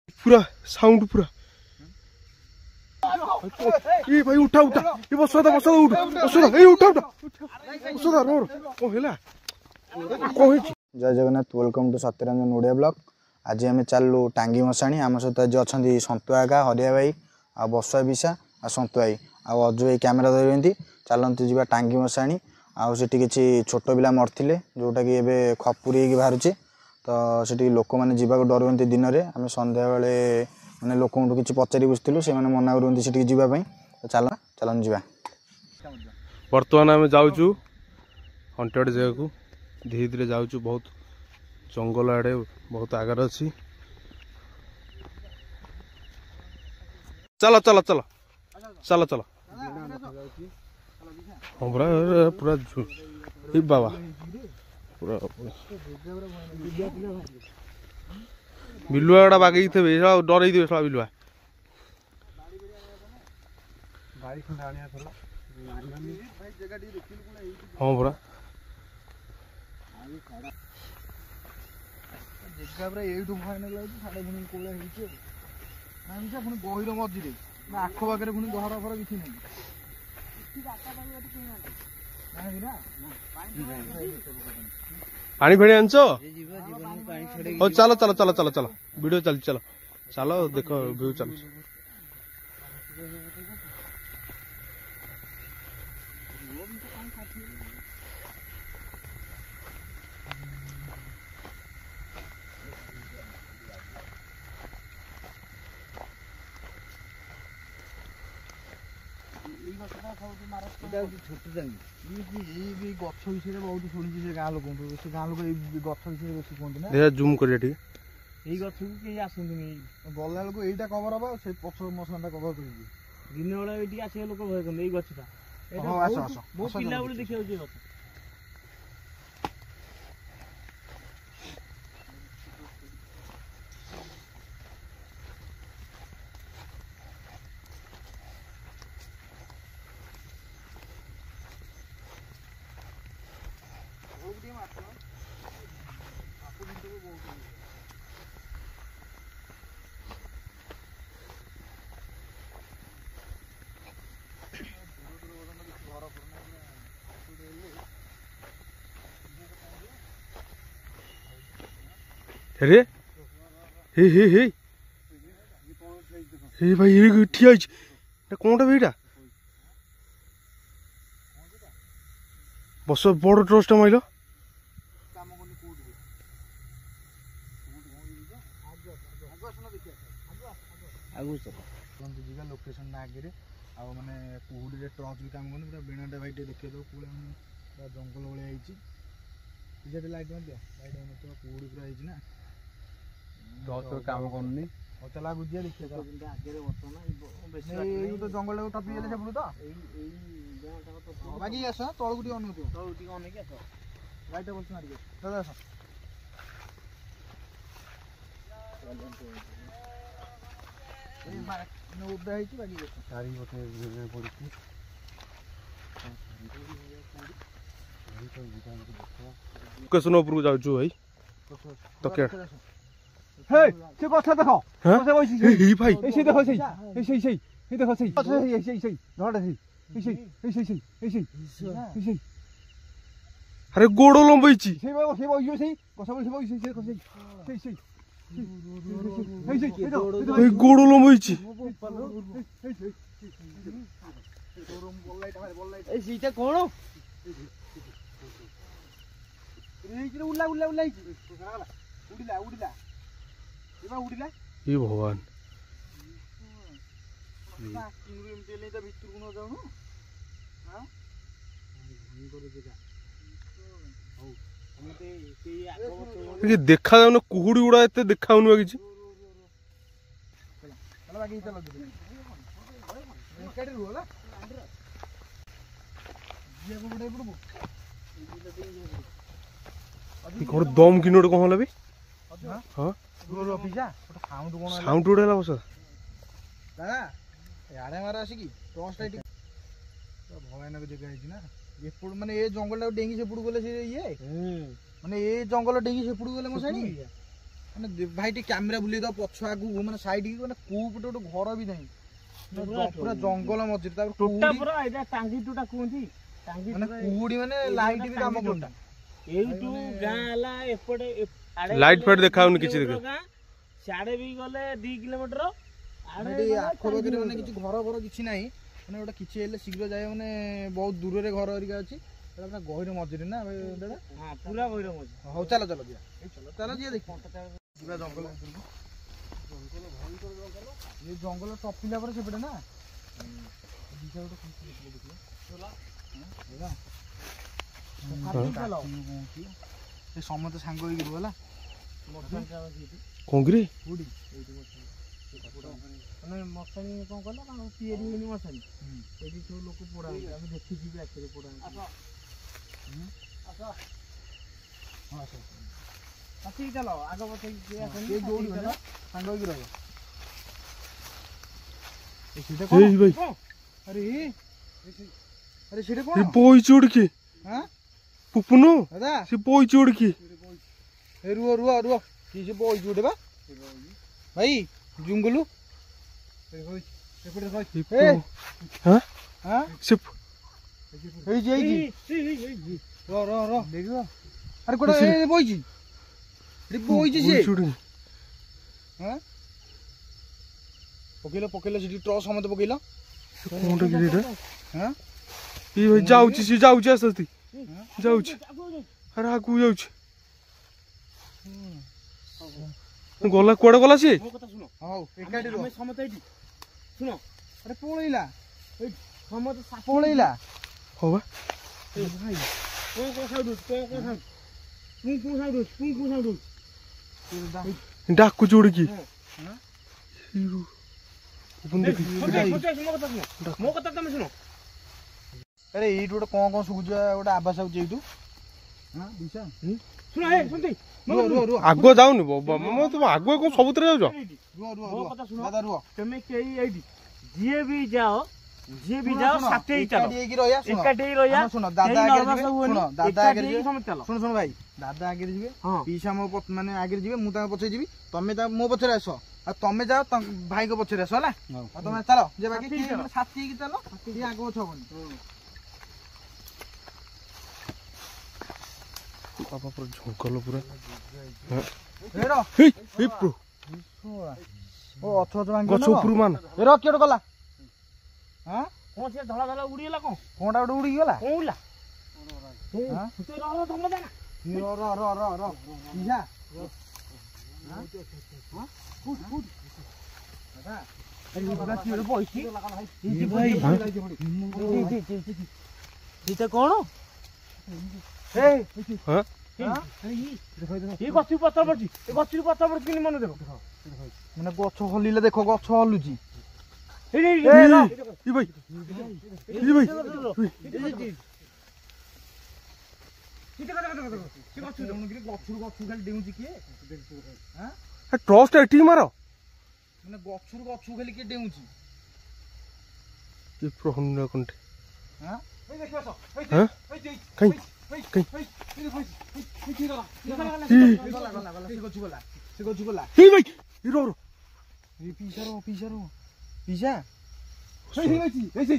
पूरा साउंड पूरा ए भाई उठा उठा ए बसदा उठ बसदा ए उठा उठा बसदा रोर को हेला को हे जय Jagannath welcome to Satyaranjan Odia blog. आज आम चलू टांगी मशाणी आम सहित आज अच्छा सन्तुआ आगा हरिया भाई आ बसुआ बिशा आ सन्तु भाई आ अजु भाई कैमेरा धरती चलती जा टांगी मशाणी आठ किसी छोट पिला मरते जोटा कि एवं खपुरी बाहर तो से लोक मैंने जावाक डरते दिन में आम सन्ध्या बेले मैंने लोक किसी पचारि बुझलु से मना करते जावाई तो चल चलन जा बर्तमान आम जाऊँ हंटेड जगह को धीरे धीरे जाऊँ बहुत जंगल आड़े बहुत आगे अच्छी चलो चलो चलो चलो चलो हाँ पूरा पूरा बाबा पूरा बिलुआ गुड़ा बागे थे डर थे बिलुआ हाँ पूरा गहिर मझे आख पाखे पुणी घर फर किसी पानी फेणी आंच चलो चलो चलो चलो चलो वीडियो चल चलो चलो देखो व्यू चल छोट टांगी गछ विषय बहुत शुणी से गाँ लोक से गाँ लोक गछ विषय बेस कहते जूम कर गछ को कहीं आसती गला बेलू यहीटा कवर हम से पक्ष मशान कवर कर दिन बेला आस लोक भय करते गछटा पिला बेलू देखा गछ अरे हे हे हे हे भाई ये ठिया कौनटा भाईटा बस बड़ ट्रस्ट माइल लोकेशन आगे मैंने कुहुड़ी टर्च भी काम कर बेणाटा भाई देखिए दो पूरा जंगल भाई लाइट लाइट कुहुड़ी पूरा है टर्च काम करनी चला गुजिया देखिए तो जंगल टपी गले सेपटू तो बाकी आस तलू टे अनौथ आस लाइट बस मारिक दादा आस उदा लोकेशन उपरକୁ ଯାଉଛୁ ଭାଇ ତ କେ हे से कथा देखो कसे बइसी हे भाई एसे देखो सही हे देखो सही सही धडा सही अरे गोड़ लंबैची से बइयो सही कसा बइसी बइसी से सही ए गोड़ लंबैची ए सीटा कोन रे कि उल्ला उल्ला उल्ला उड़िला उड़िला इबा उड़िला ये भगवान एमते नै त भित्र कुन जाउ न हां करे जगह हौ हमते सेही आगो ये देखा जाउन कुहुडी उडा एते देखाउनु किछि चला बाकी चला केडे रोला ये को बडे पड़बो ये कोन दम किनोड कोन होला बे हां रोल ऑफिसा साउंड कोन साउंड उडेला बस दादा याडे मारा आसी की टॉर्च लाइट भयानक जगह है ना ये माने ये जंगल डेंगी से पुड़ गले से ये माने ये जंगल डेंगी से पुड़ गले मसाणी ମାନେ ଭାଇ ଟିକେ କ୍ୟାମେରା ବୁଲେଇ ଦବ ପଛ ଆଗକୁ ମାନେ ସାଇଡ କି ମାନେ କୋଉ ପଟେ ଗୋଟେ ଘର ବି ନାହିଁ ପୁରା ଜଙ୍ଗଲ ମଝିରେ ତାପରେ ଟୋଟା ପୁରା ଏଇଟା ଟାଙ୍ଗି ଟୋଟା କୁହନ୍ତି ଟାଙ୍ଗି ମାନେ କୁହୁଡି ମାନେ ଲାଇଟ ବି କାମ କରୁନି ଏଇଠୁ ଗାଁ ହେଲା ଏପଟେ ଲାଇଟ୍ ଫାଇଟ୍ ଦେଖାଉନି କିଛି ଦେଖ ଗାଁ ସିଆଡେ ବି ଗଲେ 2 କିଲୋମିଟର ଏଠି ଆଖପାଖରେ ମାନେ କିଛି ଘର ଘର କିଛି ନାହିଁ ମାନେ ଗୋଟେ କିଛି ହେଲେ ଶୀଘ୍ର ଯାଏ ମାନେ ବହୁତ ଦୂରରେ ଘର ହେରିକା ଅଛି ଏଟା ପୁରା ଗହିର ମଝିରେ ନା ଭାଇ ଦାଦା ହଁ ପୁରା ଗହିର ମଝି ହଉ ଚାଲ ଚାଲ ଯିବା ଚାଲ ଯିବା ଦେଖ ଯିବା ଜଙ୍ଗଲ ଏ ଜଙ୍ଗଲ ଟପିଲା ପରେ ସେପଟେ ନା ଏ ସମସ୍ତେ ସାଙ୍ଗ ହେଇକି ରୁହ ହେଲା କଂଗ୍ରି ମାନେ ମଶାଣି କଣ କଲ କାରଣ ତିଆରି ହେଇନି ମଶାଣି ଏଠି ସବୁ ଲୋକ ପୋଡ଼ା ହଉଛି ଆମେ ଦେଖିଛୁ ବି ଆଖିରେ ପୋଡ଼ା ହଉଛି ଚାଲ ଆଗ ପଛେ ଦୌଡ଼ିବ ନା ସାଙ୍ଗ ହେଇକି ରହିବ ଏଇ ଭାଇ ଆରେ ଆରେ ସେଟା ଏ କଣ ବଇଛି ଉଡିକି ହଁ ପୁପୁନୁ ଦାଦା ସେ ବଇଛି ଉଡିକି ଏ ରୁହ ରୁହ ରୁହ କି ସେ ବଇଛି ଗୋଟେ ବା ଭାଇ ଜୁଙ୍ଗୁଲୁ ହଁ ସେ ହେଇଛି ରହ ରହ ରହ ଦେଖିବ ଆରେ କୋଟା ବଇଛି ଏଠି ବଇଛି ସିଏ ହଁ ପକେଇଲ ସେଠି ଟ୍ରସ୍ ସମସ୍ତେ ପକେଇଲ କଣଟା କି ଏଇଟା ହଁ ଏ ଭାଇ ଯାଉଛି ସେ ଯାଉଛି ଆସ୍ତେ ଯାଉଛି ଆରେ ଆଗକୁ ଯାଉଛି ଗଲା କୁଆଡେ ଗଲା ସିଏ ମୋ କଥା ଶୁଣ ହଉ ଏକାଠି ରୁହ ଆମେ ସମସ୍ତେ ଏଇଠି ଶୁଣ ଆରେ ପଳେଇଲା ସମସ୍ତେ ପଳେଇଲା ହଉ ବା ଭାଇ କଣ ସାଉଣ୍ଡ ସାଉଣ୍ଡ ଡାକୁଛି ଉଡିକି ମୋ କଥା ତମେ ଶୁଣ ଆରେ ଏଇଠୁ ଗୋଟେ କଣ ଶୁଭୁଛି ଗୋଟେ ଆବାସ ଆଉଛି ଏଇଠୁ ଶୁଣ ଆଗୁଆ ଯାଉନି ଆଗୁଆ କଣ ସବୁଥିରେ ଯାଉଛ ଦାଦା ରୁହ ତମେ କେହି ଏଇଠି ଯିଏ ବି ଯାଅ ସାଥି ହେଇ ଚାଲ ଏକାଠି ହେଇକି ରହିବା ଶୁଣ ଦାଦା ଆଗରେ ଯିବେ ଶୁଣ ଦାଦା ଆଗରେ ଯିବେ ଚାଲ ଶୁଣ ଭାଇ ଦାଦା ଆଗରେ ଯିବେ ହଁ ପିଇସା ମୋ ମାନେ ଆଗରେ ଯିବେ ମୁଁ ତାଙ୍କ ପଛରେ ଯିବି ତମେ ମୋ ପଛରେ ଆସ ଆଉ ତମେ ଯାଅ ଭାଇଙ୍କ ପଛରେ ଆସ ହେଲା ଆଉ ତମେ ଚାଲ ଯେ ବାକି ସାଥି ହେଇକି ଚାଲ ଟିକେ ଆଗ ପଛ ହବନି ବାବା ପୁରା ଜଙ୍ଗଲ ପୁରା ଗଛ ଉପରୁ ମାନ କିଏ ଗଲା ହଁ କଣ ସେ ଧଳା ଧଳା ଉଡିଗଲା କଣ କଣଟା ଗୋଟେ ଉଡିକି ଗଲା କଣ ଉଡିଲା କଣ ଗଛ ପତ୍ର ପଡୁଛି ଏ ଗଛରୁ ପତ୍ର ପଡୁଛି କେମିତି ମନେ ଦେଖ ମାନେ ଗଛ ହଲିଲେ ଦେଖ ଗଛ ହଲୁଛି ଟର୍ଚ୍ଚ ଟା ଏଠିକି ମାର ମାନେ ଗଛରୁ ଗଛକୁ ଖାଲି କିଏ ଡେଉଁଛି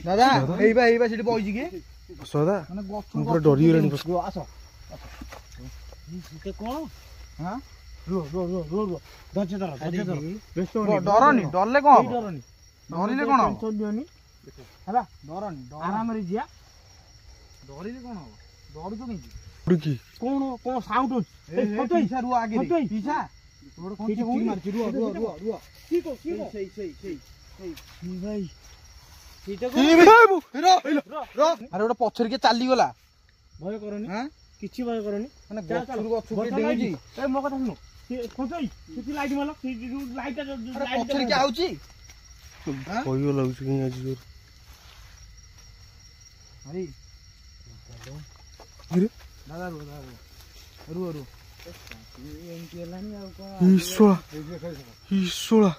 ଦାଦା ଏଇବା ସେଠି ବଇଛି କି ମାନେ ଗଛ ଡରିଗଲାଣି କଣ ଡରନି ଡରଲେ କଣ ଡରନି ଡରିଲେ କଣ ହେଲା ଡରନି ଆରାମରେ ଯିବା ଡରିଲେ କଣ ହବ ଡରୁଛ କେମିତି କଣ କଣ ସାଉଣ୍ଡ ପିସା ରୁହ ଆଗରେ ପିସା ଆରେ ଗୋଟେ ପଛରେ କିଏ ଚାଲିଗଲା ଭୟ କରନି କିଛି ଭୟ କରନି ମାନେ ଗଛରୁ ଗଛକୁ ଡେଉଁଛି ମୋ କଥା ଶୁଣ ଲାଇଟ୍ ମାର ପଛରେ କିଏ ଆଉଛି କହିବ ଲାଗୁଛି କାହିଁ ଆଜି ଜୋର ଦାଦା ରୁହ ଈଶ୍ୱରା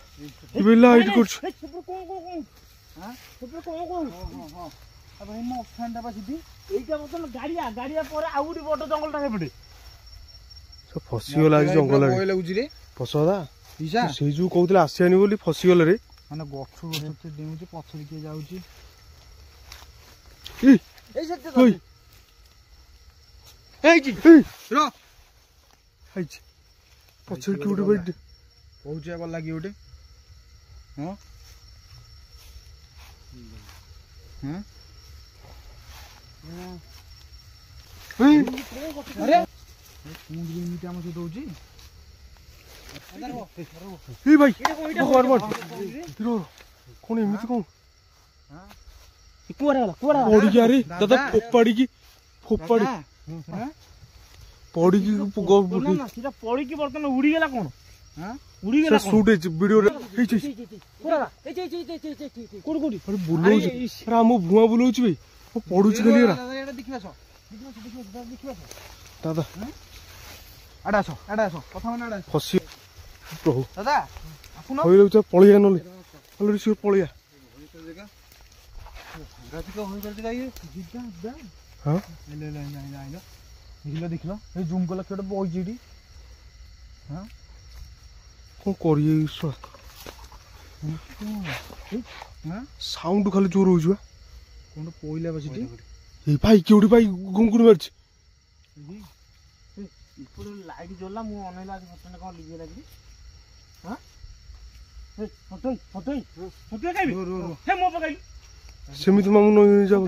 ଏବେ ଲାଇଟ୍ କରୁଛୁ ଗାଡିଆ ପରେ ଆଉ ଗୋଟେ ବଡ ଜଙ୍ଗଲଟା ସେପଟେ ଫସିଗଲା ଆଜି ଜଙ୍ଗଲ ଲାଗୁଛି ରେ ପଶଦା ପିସା ସେଇ ଯୋଉ କହୁଥିଲେ ଆସିବାନି ବୋଲି ଫସିଗଲେ ରେ ମାନେ ଗଛ ଡେଉଁଛି ପଛରେ କିଏ ଯାଉଛି ଏଇ ଏଇ ସେଠି ଓଇ ହେଇଛି ଏଇ ର ହେଇଛି ପଛରେ କିଏ ଗୋଟେ ବାଇଟ୍ କହୁଛି ଗଲା କି ଗୋଟେ ହଁ ହଁ ଏଇ ଆରେ କୁଣ୍ଡି ଏମିତି ଆମ ସହିତ ହଉଛି ଏଇ ଭାଇ ଭଗବାନ ଭଗବାନ ର କଣ ଏମିତି କଣ କୁଆଡେ ଗଲା କୁଆଡେ ପଡିକି ଆରେ ଦାଦା ଫୋପାଡିକି ପଡିକି ସେଟା ପଡିକି ବର୍ତ୍ତମାନ ଉଡିଗଲା କଣ ହଁ ଉଡିଗଲା ସୁଟ୍ ହେଇଛି ଭିଡିଓରେ ହେଇଛି କୋଉଠି କୋଉଠି ଆରେ ବୁଲଉଛି ଆରେ ଆମ ଭୁଆ ବୁଲଉଛି ଭାଇ ମୁଁ ପଡୁଛି ଖାଲି ଏରା ଦେଖିବାସ ଦାଦା ଆଡେ ଆସ କଥା ମାନେ ଆଡେ ଆସ ଫସି ପ୍ରଭୁ ଦାଦା ଆସୁନ କହିଲାକୁ ପଳେଇଆ ନହେଲେ ନହେଲେ ସିଏ ପଳେଇଆ ହଁ ଦେଖିଲ ଏଇ ଜୁମ୍ କଲା କିଏ ଗୋଟେ ବଇଛି ଏଠି ହଁ କଣ କରିବେ ସାଉଣ୍ଡ ଖାଲି ଜୋର ହଉଛି ବା କଣ ପଇଲା ବସିଛି ଏଇ ଭାଇ କିଏ ଗୋଟେ ଭାଇ ଗୁଙ୍ଗୁଣି ମାରିଛି ଲାଇଟ୍ ଜଳିଲା ମୁଁ ଅନେଇଲା ଘଟଣା କଣ ଲିଭି ଲାଗି ସେମିତି ମାମୁଁ ନଇ ଯାଉ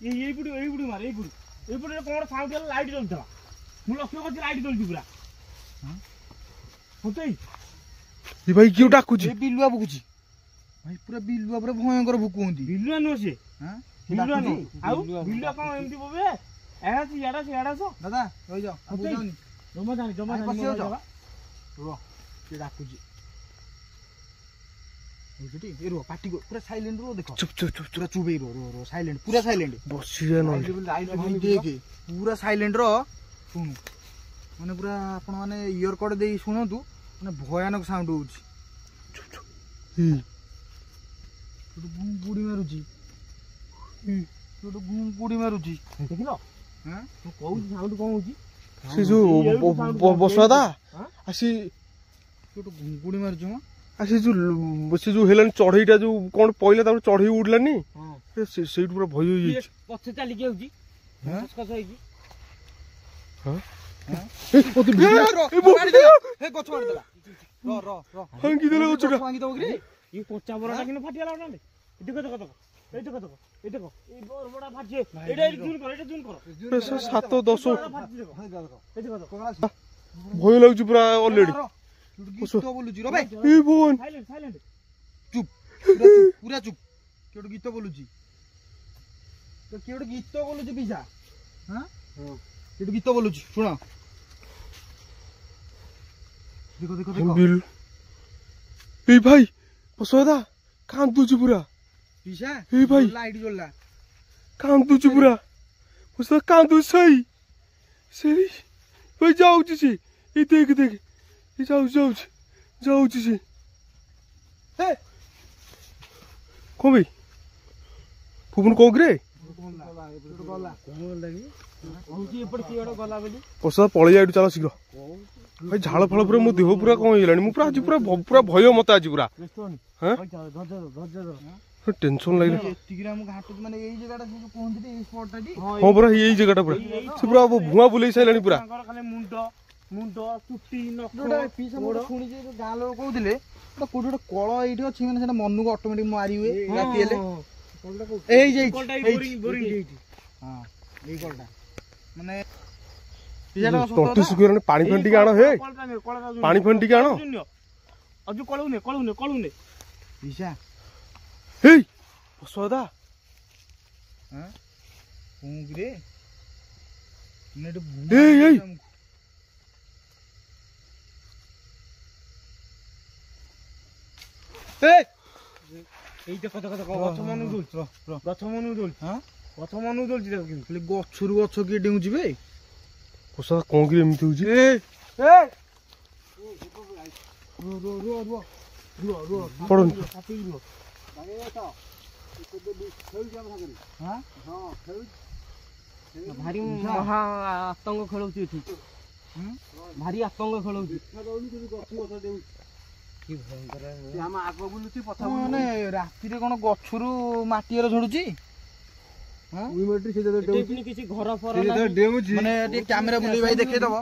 ଏଇପଟେ ମାରେ ଏଇପଟେ କଣ ସାଉଣ୍ଡ ହେଲା ଲାଇଟ୍ ଜଳୁଥିଲା ମୁଁ ଲକ୍ଷ୍ୟ କରିଛି ଲାଇଟ୍ ଜଳୁଛି ପୁରା ଏ ଭାଇ କିଏ ଡାକୁଛି ବିଲୁଆ ଭୁକୁଛି ଭାଇ ପୁରା ବିଲୁଆ ପୁରା ଭୟଙ୍କର ଭୁକୁନ୍ତି ବିଲୁଆ ନୁହଁ ସିଏ ବିଲୁଆ ନୁହଁ ଆଉ ବିଲୁଆ କଣ ଏମିତି ବୋବେ ଇଆଡେ ଆସ ଦାଦା ରହିଯାଅ ଜମା ଜାଣି କିଏ ଡାକୁଛି ପାଟି ପୁରା ସାଇଲେଣ୍ଟ ରୁହ ଦେଖ ଚୁପ୍ ଚୁପ୍ ଚୁପ୍ ପୁରା ଚୁପ୍ ହେଇ ରୁହ ସାଇଲେଣ୍ଟ ପୁରା ସାଇଲେଣ୍ଟ ବସିବା ନହେଲେ ଦେଖେ ପୁରା ସାଇଲେଣ୍ଟ ର ଶୁଣୁ ମାନେ ପୁରା ଆପଣ ମାନେ ଇୟର କଡ୍ ଦେଇ ଶୁଣନ୍ତୁ ମାନେ ଭୟାନକ ସାଉଣ୍ଡ ହଉଛି ବୁଡି ମାରୁଛି ବୁଡି ମାରୁଛି ଦେଖିଲ ମୁଁ କହୁଛି ସାଉଣ୍ଡ କଣ ହଉଛି ସେ ଯୋଉ ବସଦା ଆସି ଗୁଡି ମାରୁଛି ମ ସେ ଯୋଉ ହେଲାନି ଚଢେଇଟା ଯୋଉ କଣ ପଇଲା ତାପରେ ଚଢେଇ ଉଡିଲାନି ସେଇଠୁ ପୁରା ଭୟ ହେଇଯାଇଛି ପଛେ ଚାଲିକି ଆଉଛି ହେଇକି ଭାଙ୍ଗିଦେଲା ଗଛଟା ଇଏ କଞ୍ଚା ବରଟା କିନ୍ତୁ ଫାଟିଗଲା ନହେଲେ ସାତ ଦଶ ଭୟ ଲାଗୁଛି ପୁରା ଅଲରେଡି ଚୁପ୍ ପୁରା ଚୁପ୍ କିଏ ଗୋଟେ ଗୀତ ବୋଲୁଛି ପିସା ହଁ କିଏ ଗୋଟେ ଗୀତ ବୋଲୁଛି ଶୁଣ ଏଇ ଭାଇ ବସଦା କାନ୍ଦୁଛି ପୁରା ପିସା ଏଇ ଭାଇ ଲାଇଟ୍ ଜଳିଲା କାନ୍ଦୁଛି ପୁରା ବସଦା କାନ୍ଦୁଛି ସେଇ ଭାଇ ଯାଉଛି ସେ ଏଇ ଦେଖ ଯାଉଛି ସେ କଣ ଭାଇ ଫୁପୁନ କଣ କିରେ ବସଦା ପଳେଇ ଏଠୁ ଚାଲ ଶୀଘ୍ର ଭାଇ ଝାଳ ଫାଳ ପୁରା ମୋ ଦେହ ପୁରା କଣ ହେଇଗଲାଣି ମୁଁ ପୁରା ଆଜି ପୁରା ଭୟ ମତେ ଆଜି ପୁରା ଟେନସନ ଲାଗିଲା ହଁ ପୁରା ଏଇ ଜାଗାଟା ପୁରା ସେ ପୁରା ଭୁଆ ବୁଲେଇ ସାରିଲାଣି ପୁରା ମୁଣ୍ଡ ଚୁଟି ଶୁଣିଛି ଗାଁ ଲୋକ କହୁଥିଲେ କୋଉଠି ଗୋଟେ କଳ ଏଇଠି ଅଛି ମାନେ ସେଟା ମନକୁ ଅଟୋମେଟିକ ମାରି ହୁଏ ରାତି ହେଲେ ଏଇ କଳଟା ମାନେ ତଣ୍ଟି ଶୁଖିଗଲାଣି ପାଣି ଫାଣି ଟିକେ ଆଣ ହେ ପାଣି ଫାଣି ଟିକେ ଆଣ କଳୁନେ ହେଇ ବସଦା ଏଇ ଗଛରୁ ଗଛ କିଏ ଡେଉଁଛି ବେ ବସଦା କଣ କି ଏମିତି ହଉଛି ପଡୁନି ଭାରି ମହା ଆତଙ୍କ ଖେଳୁଛି ଏଠି ଭାରି ଆତଙ୍କ ଖେଳଉଛି ମାନେ ରାତିରେ କଣ ଗଛରୁ ମାଟି ଏର ଝଡୁଛି କିଛି ଘର ଫର ମାନେ ଟିକେ କ୍ୟାମେରା ବୁଲେଇ ଭାଇ ଦେଖେଇଦବ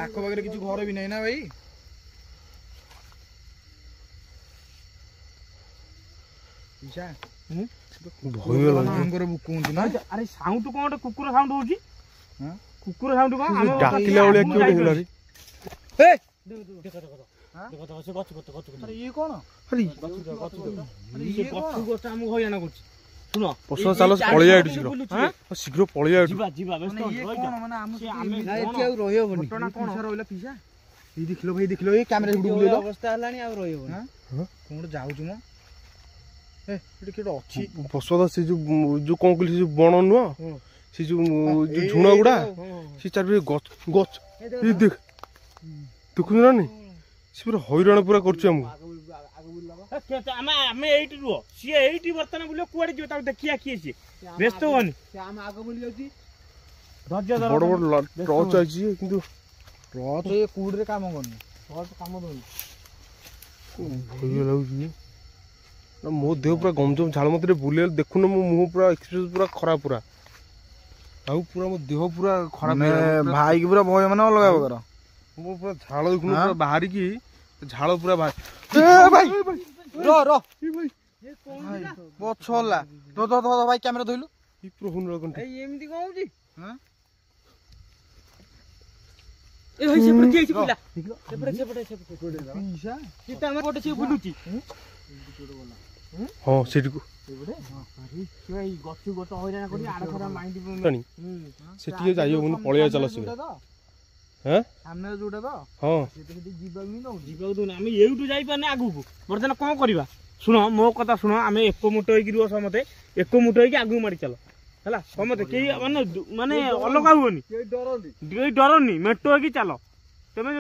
ଆଖ ପାଖରେ କିଛି ଘର ବି ନାହିଁ ନା ଭାଇ ଭୟ ଲାଗୁଛି ବୁକ ହୁଅନ୍ତି ନା ଆରେ ସାଉଣ୍ଡ କଣ ଗୋଟେ କୁକୁର ସାଉଣ୍ଡ ହଉଛି କୁକୁର ସାଉଣ୍ଡ କଣ ଡାକିଲା ଭଳିଆ କିଏ ଗୋଟେ ହେଲା ରେ ଇଏ କଣ ଆମକୁ ହଇରାଣ କରୁଛି ଶୁଣ ପଶୁ ଚାଲ ପଳେଇ ଏଠୁ ଶୀଘ୍ର ଶୀଘ୍ର ପଳେଇ ଏଠୁ ଯିବା ଯିବା ବ୍ୟସ୍ତ ରହିହବନି ରହିଲା ପିସା ଏଇ ଦେଖିଲ ଭାଇ ଦେଖିଲ ଏଇ କ୍ୟାମେରା ବୁଲେଇଲ ଅବସ୍ଥା ହେଲାଣି ଆଉ ରହିହବନି କଣ ଯାଉଛୁ ମ ଏଠି କିଏ ଅଛି ବସଦ ସେ ଯୋଉ କଣ କହିଲି ସେ ଯୋଉ ବଣ ନୁହଁ ସେ ଯୋଉ ଝୁଣ ଗୁଡା ସେ ଚାରିପଟେ ଗଛ ଗଛ ଏଇ ଦେଖ ଦେଖୁଛୁ ନା ନାଇଁ ସେ ପୁରା ହଇରାଣ ପୁରା କରୁଛି ଆମକୁ ଆମେ ଏଇଠି ରୁହ ସିଏ ଏଇଠି ବର୍ତ୍ତମାନ ବୁଲିବ କୁଆଡେ ଯିବ ତାକୁ ଦେଖିଆ କିଏ ସିଏ ବ୍ୟସ୍ତ ହୁଅନି ବଡ ବଡ ଟର୍ଚ ଅଛି କିନ୍ତୁ ଟର୍ଚ ଏ କୁଡରେ କାମ କରୁନି ଟର୍ଚ କାମ ଦଉନି ଭୟ ଲାଗୁଛି ମୋ ଦେହ ପୁରା ଗମଜମ ଝାଳ ମତେ ବୁଲେଇଲେ ଦେଖୁନ ମୋ ମୁହଁ ପୁରା ଏକ୍ସପ୍ରେସ ପୁରା ଖରାପ ପୁରା ଆଉ ପୁରା ମୋ ଦେହ ପୁରା ଖରାପ ଭାଇ କି ପୁରା ଭୟ ମାନେ ଅଲଗା ପ୍ରକାର ମୋ ପୁରା ଝାଳ ଦେଖୁନ ପୁରା ବାହାରିକି ଝାଳ ପୁରା ଭାଇ ଗଛ ହେଲା ଭାଇ କ୍ୟାମେରା ଧଇଲୁ ଏମିତି କଣ ହଉଛି ହଁ ସେଠିକୁ ସେ ଟିକେ ଯାଇହବନି ପଳେଇବା ଚାଲ ଶୀଘ୍ର ଯୋଉଟା ତ ହଁ ଯିବାକୁ ଦଉନି ଆମେ ଏଇଠୁ ଯାଇପାରୁନି ଆଗକୁ ବର୍ତ୍ତମାନ କଣ କରିବା ଶୁଣ ମୋ କଥା ଶୁଣ ଆମେ ଏକମୁଠ ହେଇକି ରୁହ ସମସ୍ତେ ଏକମୁଠ ହେଇକି ଆଗକୁ ମାରି ଚାଲ ହେଲା ସମସ୍ତେ କେହି ମାନେ ଅଲଗା ହୁଅନି କେହି ଡରନି ମେଟୋ ହେଇକି ଚାଲ ତମେ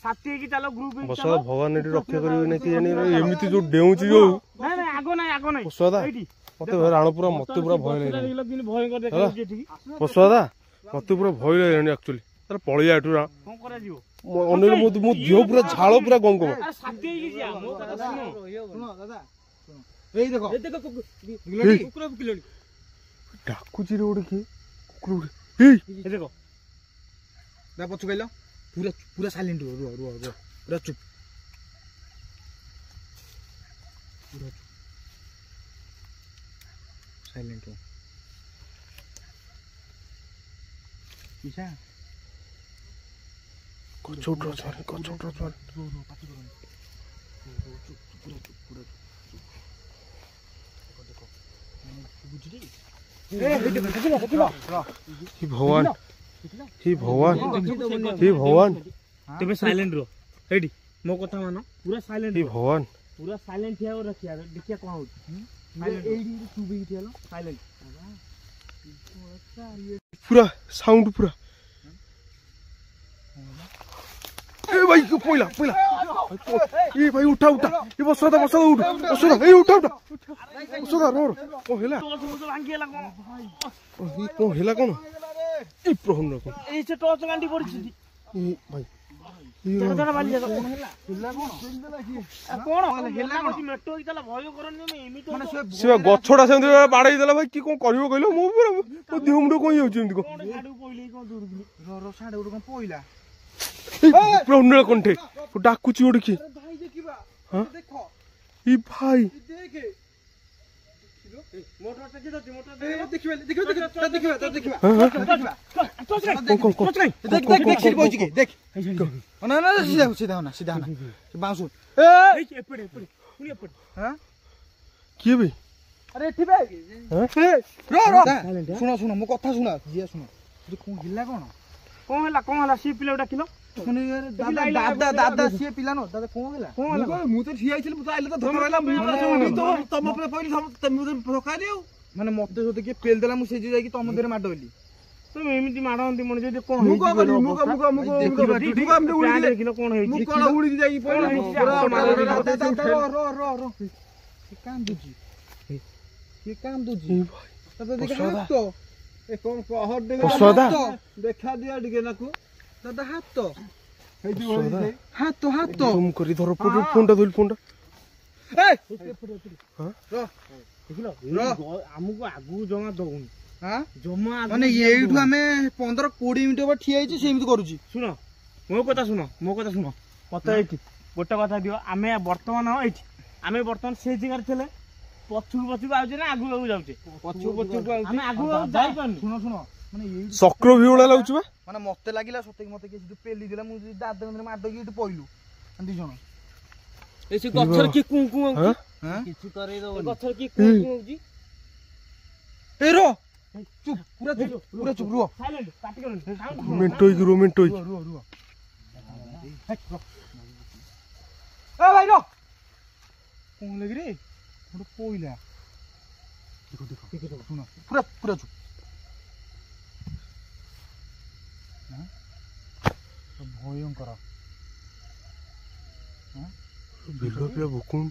ସାଥି ହେଇକି ଚାଲ ଗ୍ରୁପ ହେଇକି ଚାଲ ଭଗବାନ ଏଠି ରକ୍ଷା କରିବେ ନା କେଜାଣି ଏମିତି ଯୋଉ ଡେଉଁଛି ଯୋଉ ନାଇଁ ଆଗ ନାଇଁ ଏଇଠି ମତେ ରାଣ ପୁରା ମତେ ପୁରା ଭୟ ଲାଗିଲାଣି ଭୟଙ୍କର ଦେଖାଯାଉଛି ଏଠିକି ପଶୁଆଦା ମତେ ପୁରା ଭୟ ଲାଗିଲାଣି ଆକ୍ଚୁଆଲି ତାର ପଳେଇବା ଏଠୁ କଣ କରାଯିବ ଅନେକ ମୋ ଦେହ ପୁରା ଝାଳ ପୁରା ଗଙ୍ଗମ ସାଥି ହେଇକି ଯିବା ମୋ କଥା ଶୁଣ ଦାଦା ଏଇ ଦେଖ କୁକୁର ଭୁକିଲେଣି ଡାକୁଛି ରେ ଗୋଟେ କିଏ କୁକୁର ଗୋଟେ ଏ ଦେଖ ଦା ପଛୁ କହିଲ ପୁରା ପୁରା ସାଇଲେଣ୍ଟ ରୁହ ପୁରା ଚୁପ ସାଇଲେଣ୍ଟ ପିସା ଗଛ ଉଠ ଭଗବାନ তুমি সাইলেন্ট রো এইটি মো কথা মান পুরা সাইলেন্ট ভগবান পুরা সাইলেন্ট ঠিয়া রাখিয়া দেখিয়া কোন হচ্ছে এইটি চুপি ঠিয়ালো সাইলেন্ট পুরা সাউন্ড পুরা ए भाई को पोइला ए भाई उठा ए बसदा उठ बसदा ए उठा बसदा रो ओ हेला तो भांगी लागो भाई को हेला कोन ए प्रहन रो ए से टॉर्च गांडी पड़छि ए भाई जरा बाली जा कोन हेला हेला कोन हेला कोन मेट्रो इतला भय करन ने एमितो से गछडा सेंद बाडई देला भाई की कोन करिवो कहिलो मो पूरा मो देह मुंड कोन होउछि एमति को गाडू पइले कोन दूर रो साडे उड कोन पइला प्रहन कोनठे डाकुची ओड की भाई देखिबा देखो ई भाई देखे मोटर टे दे मोटर देखिबा देखिबा देख ना सीधा बाउंस ए एपड़े पुनी एपड़े हां की भाई अरे एठी बे रो सुनो मो कथा सुना जिया सुनो कोन हिला कोन हला सी पिले डाकिलो माने दादा सी पिला न दादा कोन हला मु तो ठिया आइছিল मु तो आइले तो धोका रहला मु तो तम पे पइली तम धोका दियो माने मते सोते के पेल देला मु से जाई कि तम देरे माडोली तुम एमिति माडंती मन जे कोन मु को देखिलो कोन हेछि मु कोन उड़ी जाई पइली रो ये काम दूजी दादा देखा तो ଏ କଣ କହ ସଦା ଦେଖା ଦିଅ ଟିକେ ନାକୁ ଦାଦା ହାତ ସଦା ହାତ ହାତ ଜୁମ୍ କରି ଧର ଫୋନଟା ଧରି ଫୋନଟା ଦେଖିଲ ଆମକୁ ଆଗକୁ ଜମା ଦଉନି ଜମା ମାନେ ଏଇଠୁ ଆମେ 15-20 ମିନିଟ୍ ହବ ଠିଆ ହେଇଛି ସେମିତି କରୁଛି। ଶୁଣ ମୋ କଥା ଶୁଣ ମତେ ଏଇଠି ଗୋଟେ କଥା ଦିଅ ଆମେ ବର୍ତ୍ତମାନ ଏଇଠି ଆମେ ବର୍ତ୍ତମାନ ସେଇ ଜାଗାରେ ଥିଲେ ପଛକୁ ଆଉଛେ ନା ଆଗକୁ ଯାଉଛେ ପଛକୁ ଆମେ ଆଗକୁ ଯାଇପାରୁନି। ଶୁଣ ମାନେ ଏଇଠି ଚକ୍ର ଭି ଭଳିଆ ଲାଗୁଛି ବା ମାନେ ମତେ ଲାଗିଲା ସତେକି ମତେ କିଏ ସେଠୁ ପେଲି ଦେଲା ମୁଁ ଦାଦା ମାଡକି ଏଠି ପଇଲୁ 2 ଜଣ ଏ ସେ ଗଛରେ କିଏ କୁଁ କୁଁ ହଉଛି କିଛି କରେଇ ଗଛରେ କିଏ କୁଁ କୁଁ ହଉଛି ଏ ର ଚୁପ ପୁରା ଚୁପ ରୁହ ସାଇଲେଣ୍ଟ ପାଟି କରନି ମିଣ୍ଟୋ ହେଇକି ରୁହ ଏ ଭାଇ ର କଣ ଲାଗି ରେ ଗୋଟେ ପଇଲା ଦେଖ ଶୁଣ ପୁରା ଚୁପ ଭୟଙ୍କର ବିଲ ପିଲା ଭୋକୁନି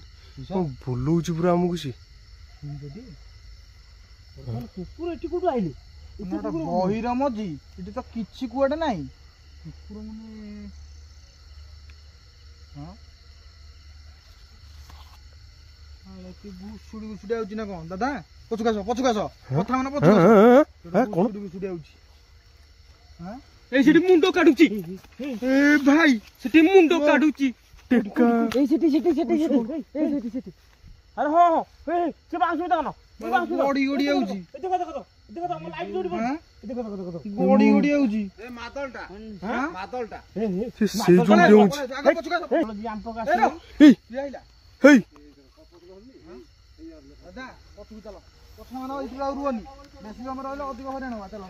କଣ ବୁଲଉଛି ପୁରା ଆମକୁ ସେ କୁକୁର ଏଠି କୋଉଠୁ ଆଇଲେ ବହିର ମଜି ଏଠି ତ କିଛି କୁଆଡେ ନାହିଁ କୁକୁର ମାନେ ଭୁଷୁଡି ଆଉଛି ନା କଣ ଦାଦା ପଛକୁ ଆସ କଥା ମାନେ ପଛକୁ ଆଉଛି ଏଇ ସେଠି ମୁଣ୍ଡ କାଢୁଛି ଏ ଭାଇ ସେଠି ମୁଣ୍ଡ କାଢୁଛି ଟେକା ଏଇ ସେଠି ଆରେ ହଁ ସେ ବାଉଁଶ ଦେଖ ଗଡି ଆଉଛି ଗଡି ଆଉଛି ସେ ଯୋଉ ଦେଉଛି ହେଇ ଦାଦା ପଛକୁ ଚାଲ ପଛ ମାନେ ଏଇଠି ଆଉ ରୁହନି ବେଶୀ ସମୟ ରହିଲେ ଅଧିକ ହଇରାଣ ହବା ଚାଲ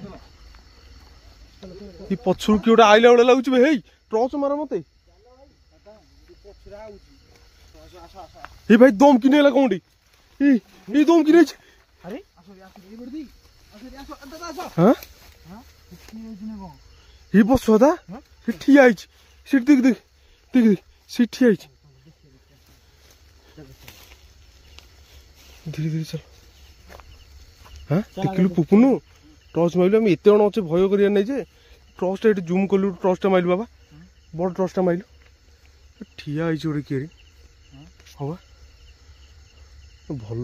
ଏ ପଛରୁ କିଏ ଗୋଟେ ଆଇଲା ଭଳିଆ ଲାଗୁଛି ହେଇ ଟର୍ଚ୍ଚ ମାର ମତେ ଏ ଭାଇ ଦମ କି ନେଲା କୋଉଠି ଏଇ ଦମ କି ନେଇଛି ଏ ବସ ଦା ସେ ଠିଆ ହେଇଛି ସେଠି ଦେଖ ସେ ଠିଆ ହେଇଛି ଧୀରେ ଧୀରେ ଚାଲ ଦେଖିଲୁ ପୁପୁନୁ ଟର୍ଚ୍ଚ ମାରିଲୁ ଆମେ ଏତେ ଜଣ ଅଛେ ଭୟ କରିବାର ନାହିଁ ଯେ ଟର୍ଚ୍ଚଟା ଏଠି ଜୁମ୍ କଲୁ ଟର୍ଚ୍ଚଟା ମାରିଲୁ ବାବା ବଡ଼ ଟର୍ଚ୍ଚଟା ମାରିଲୁ ଠିଆ ହେଇଛି ଗୋଟେ କିଏ ହଁ ବା ଭଲ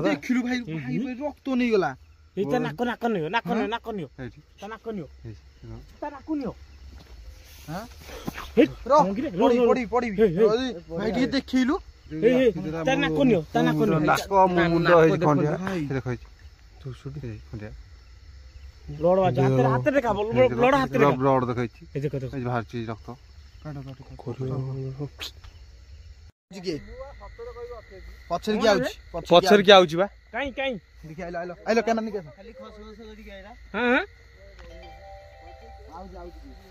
ଦେଖିଲୁ ଭାଇ ରକ୍ତ ନେଇଗଲା ନାକ ନିଅ ପଡିବି ଭାଇ ଟିକେ ଦେଖେଇଲୁ ପଛରେ କିଏ ଆଉଛି ପଛରେ କିଏ ଆଉଛି ବା କାଇଁ ଦେଖି ଆଇଲ କ୍ୟାମେରା ନେଇକି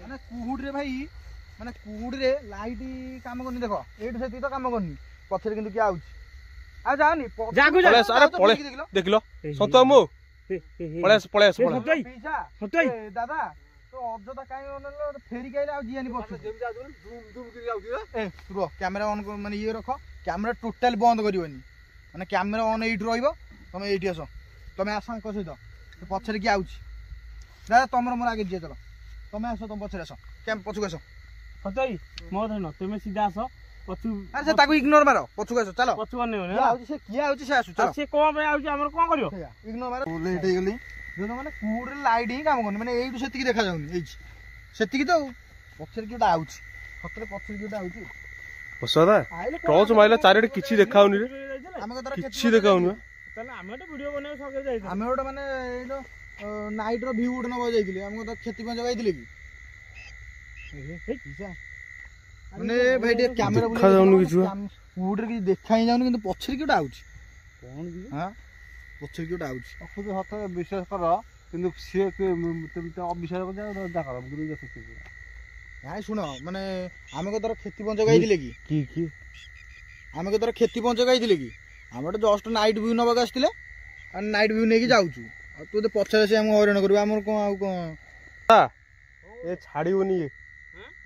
ମାନେ କୁହୁଡିରେ ଭାଇ ମାନେ କୁହୁଡିରେ ଲାଇଟ୍ କାମ କରୁନି ଦେଖ ଏଇଠୁ ସେତିକି ତ କାମ କରୁନି ପଛରେ କିନ୍ତୁ କିଏ ଆଉଛି ଆଉ ଯାଅନି ଦେଖିଲ ସତ ମୋ ପଳେଇ ଆସ ଦାଦା ତ ଅଯଥା କାଇଁ ଫେରିକି ଆଇଲେ ଆଉ ଯିଆନି ପଛ ରୁହ କ୍ୟାମେରା ଅନ୍ ମାନେ ଇଏ ରଖ କ୍ୟାମେରା ଟୋଟାଲି ବନ୍ଦ କରିବନି ମାନେ କ୍ୟାମେରା ଅନ୍ ଏଇଠି ରହିବ ତମେ ଏଇଠି ଆସ ତମେ ଆସ ଆଙ୍କ ସହିତ ପଛରେ କିଏ ଆଉଛି ଦାଦା ତମର ମୋର ଆଗେ ଯିଏ ଚାଲ ତମେ ଆସ ତମ ପଛରେ ଆସ ପଛକୁ ଆସ ମୋ ଧନ ତୁମେ ସିଧା ଆସ ପଛୁ ଆରେ ତାକୁ ଇଗ୍ନୋର ମାର ପଛକୁ ଆସ ଚାଲ ପଛୁ ଅନେଇବନି ସେ କିଏ ଆଉଛି ସେ ଆସୁ ଚାଲ ସେ କଣ ପାଇଁ ଆଉଛି ଆମର କଣ କରିବ ଇଗ୍ନୋର ମାର ଲେଟ୍ ହେଇଗଲି ମାନେ କୁହୁଡିରେ ଲାଇଟ୍ ହିଁ କାମ କରୁନି ମାନେ ଏଇଠୁ ସେତିକି ଦେଖାଯାଉନି ଏଇଠି ସେତିକି ତ ପଛରେ କିଏଟା ଆଉଛି ସତରେ ପଛରେ କିଏଟା ଆଉଛି ଟର୍ଚ୍ଚ ମାରିଲା ଚାରିଆଡେ କିଛି ଦେଖାଉନି ରେ ଆମେ କିଛି ଦେଖାଉନି ତାହେଲେ ଆମେ ଗୋଟେ ଭିଡିଓ ବନେଇବା ସକାଳେ ଯାଇଥିଲୁ ଆମେ ଗୋଟେ ମାନେ ଏଇ ନାଇଟ୍ ର ଭିଉ ଗୋଟେ ନବାକୁ ଯାଇଥିଲେ ଆମେ ତ କ୍ଷତି ପାଇଁ ଯାଇଥିଲେ କି ମାନେ ଭାଇ ଟିକେ କ୍ୟାମେରା ଦେଖାଯାଉନି କିଛି କୁହୁଡିରେ କିଛି ଦେଖା ହିଁ ଯାଉନି କିନ୍ତୁ ପଛରେ କିଏଟା ଆଉଛି କଣ ପଛରେ କିଏଟା ଆଉଛି ସତ ବିଶ୍ୱାସ କର କିନ୍ତୁ ସିଏ ଅବିଶ୍ୱାସ ନାଇଁ ଶୁଣ ମାନେ ଆମେ କେତେଥର କ୍ଷତି ପଞ୍ଚକ ଯାଇଥିଲେ କି ଆମେ କେତେଥର କ୍ଷତି ପଞ୍ଚକ ଯାଇଥିଲେ କି ଆମେ ଗୋଟେ ଜଷ୍ଟ ନାଇଟ୍ ଭିଉ ନବାକୁ ଆସିଥିଲେ ଆମେ ନାଇଟ୍ ଭିଉ ନେଇକି ଯାଉଛୁ ଆଉ ତୁ ଯଦି ପଛରେ ସେ ଆମକୁ ହଇରାଣ କରିବୁ ଆମର କଣ ଆଉ କଣ ଏ ଛାଡିବନି ଇଏ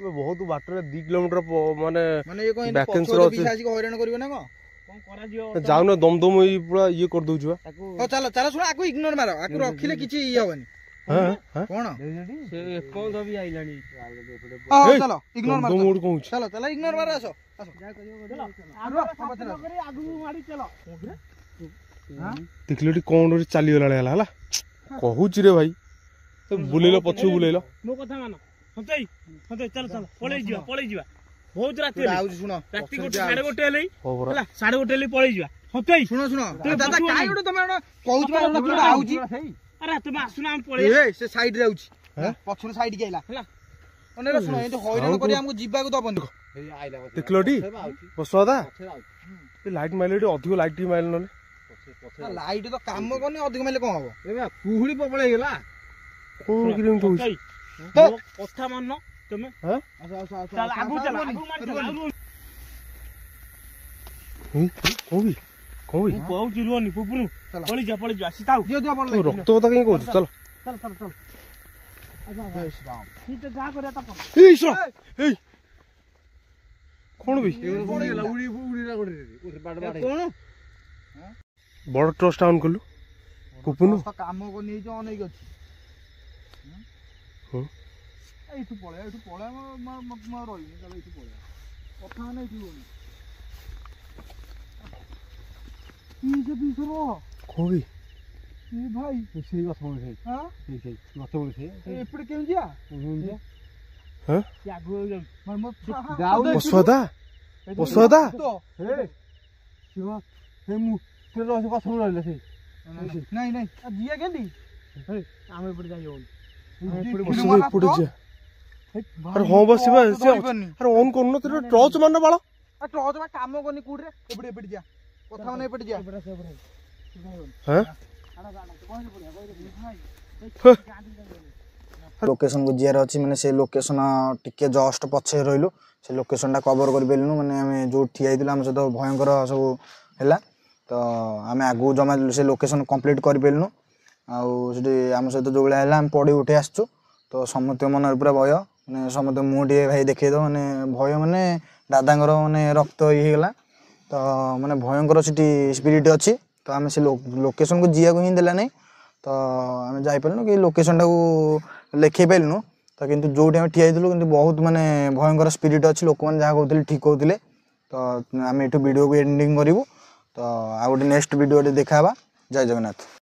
ବହୁତ ବାଟରେ 2 କିଲୋମିଟର ମାନେ ମାନେ ଇଏ କଣ ଭ୍ୟାକେନ୍ସି ଆସିକି ହଇରାଣ କରିବେ ନା କଣ କଣ କରାଯିବ ଯାଉନ ଦମଦମ ଏଇ ପୁରା ଇଏ କରିଦଉଛୁ ବା ହଉ ଚାଲ ଚାଲ ଶୁଣ ଆକୁ ଇଗ୍ନୋର ମାର ଆକୁ ରଖିଲେ କିଛି ଇଏ ହବନି ହଁ ହଁ କଣ ସେ ଏପର୍ଯ୍ୟନ୍ତ ବି ଆଇଲାଣି ହଉ ଚାଲ ଇଗ୍ନୋର ମାର ଦମଦମ ଗୋଟେ କହୁଛି ଚାଲ ଚାଲ ଇଗ୍ନୋର ମାର ଆସ ଆଗକୁ ମାଡ଼ି ଚାଲ ଦେଖିଲ ଏଠି କଣ ଗୋଟେ ଚାଲିଗଲା ଭଳିଆ ହେଲା କହୁଛି ରେ ଭାଇ ବୁଲେଇଲ ପଛକୁ ବୁଲେଇଲ ମୋ କଥା ମାନ ସତେଇ ଚାଲ ଚାଲ ପଳେଇ ଯିବା ବହୁତ ରାତି ଆଉଛି ଶୁଣ ରାତି 1:30 ହେଲେ ହଉ ପରା ହେଲା 1:30 ହେଲେ ପଳେଇ ଯିବା ସତେଇ ଶୁଣ ଶୁଣ ଦାଦା କାଇଁ ଗୋଟେ ତମେ କହୁଛ କିଏ ଆଉଛି ଆରେ ତୁମେ ଆସୁନା ଆମେ ପଳେଇ ସେ ସାଇଡ ରେ ଆଉଛି ପଛରୁ ସାଇଡ କି ଆଇଲା ହେଲା ଅନେକ ଶୁଣ ଏମିତି ହଇରାଣ କରି ଆମକୁ ଯିବାକୁ ଦବନି ଦେଖିଲ ଟି ବସ ଦାଦା ଏ ଲାଇଟ୍ ମାଇଲେ ଏଠି ଅଧିକ ଲାଇଟ୍ ଟିକେ ମାଇଲେ ନହେଲେ ଲାଇଟ୍ ତ କାମ କରୁନି ଅଧିକ ମାଇଲେ କଣ ହବ କୁହୁଡି ପ୍ରବଳ ହେଇଗଲା କଣ କିରେ ଏମିତି ହଉଛି ସତେଇ ମୋ କଥା ମାନ ତୁମେ ହଁ ଚାଲ ଆଗକୁ ଚାଲ ଆଗକୁ ମାଡ଼ି ଚାଲ କଣ ବି ମୁଁ କହୁଛି ରୁହନି ପୁପୁନୁ ପଳେଇ ଯିବା ଆସିଥାଉ ରକ୍ତ କଥା କାଇଁ କହୁଛୁ ଚାଲ ଯାହା କରିବା ତା ଏଇ ଶୁଣ ଏଇ କଣ ବି କଣ ବଡ ଟ୍ରଷ୍ଟ ଅନ୍ କଲୁ ପୁପୁନୁ କାମ କରିନି ଏଇ ଯୋଉ ଅନେଇକି ଅଛି ହଁ ଏଇଠୁ ପଳେଇବା ରହିବିନି ଚାଲ ଏଇଠୁ ପଳେଇବା କଥା ମାନେ ଏଇଠି ହଉନି କଣ ବି ଭାଇ ସେଇ ଗଛ ମୂଳେ ସେଇ ହଁ ସେଇ ଗଛ ମୂଳେ ସେଇ ଏପଟେ କେମିତି ଯିବା ହଁ ସେ ଆଗକୁ ଯାଉ ବସୁଆଦା ବସୁଆଦା ଗଛ ମୂଳେ ରହିଲେ ସେଇ ନାଇଁ ନାଇଁ ଯିବା କେମିତି ଆମେ ଏପଟେ ଯାଇ ହଉନି ବସୁଆ ଏପଟେ ଯିବା ଆରେ ହଁ ବସ ଶିବା ସେ ଆରେ ଅନ୍ କରୁନ ତୋର ଟର୍ଚ ମାନ ବାଳ ଟର୍ଚ ବା କାମ କରୁନି କୋଉଠି ଏପଟେ ଯିବା କଥା ମାନେ ଏପଟେ ଯିବା ହଁ ଲୋକେସନକୁ ଯିବାର ଅଛି ମାନେ ସେ ଲୋକେସନ ଟିକେ ଜଷ୍ଟ ପଛରେ ରହିଲୁ ସେ ଲୋକେସନଟା କଭର କରିପାରିଲୁନୁ ମାନେ ଆମେ ଯୋଉଠି ଠିଆ ହେଇଥିଲୁ ଆମ ସହିତ ଭୟଙ୍କର ସବୁ ହେଲା ତ ଆମେ ଆଗକୁ ଜମା ସେ ଲୋକେସନ କମ୍ପ୍ଲିଟ୍ କରିପାରିଲୁନୁ ଆଉ ସେଠି ଆମ ସହିତ ଯୋଉ ଭଳିଆ ହେଲା ଆମେ ପଡ଼ି ଉଠି ଆସିଛୁ ତ ସମସ୍ତଙ୍କ ମନରେ ପୁରା ଭୟ ମାନେ ସମସ୍ତେ ମୁଁ ଟିକେ ଭାଇ ଦେଖେଇଦେବ ମାନେ ଭୟ ମାନେ ଦାଦାଙ୍କର ମାନେ ରକ୍ତ ଇଏ ହେଇଗଲା ତ ମାନେ ଭୟଙ୍କର ସେଠି ସ୍ପିରିଟ୍ ଅଛି ତ ଆମେ ସେ ଲୋକେସନକୁ ଯିବାକୁ ହିଁ ଦେଲା ନାହିଁ ତ ଆମେ ଯାଇପାରିଲୁନୁ କି ଲୋକେସନଟାକୁ ଲେଖେଇ ପାରିଲୁନୁ ତ କିନ୍ତୁ ଯୋଉଠି ଆମେ ଠିଆ ହେଇଥିଲୁ କିନ୍ତୁ ବହୁତ ମାନେ ଭୟଙ୍କର ସ୍ପିରିଟ୍ ଅଛି ଲୋକମାନେ ଯାହା କହୁଥିଲେ ଠିକ୍ କହୁଥିଲେ ତ ଆମେ ଏଠୁ ଭିଡ଼ିଓକୁ ଏଣ୍ଡିଂ କରିବୁ ତ ଆଉ ଗୋଟେ ନେକ୍ସଟ ଭିଡ଼ିଓରେ ଦେଖା ହେବା ଜୟ ଜଗନ୍ନାଥ।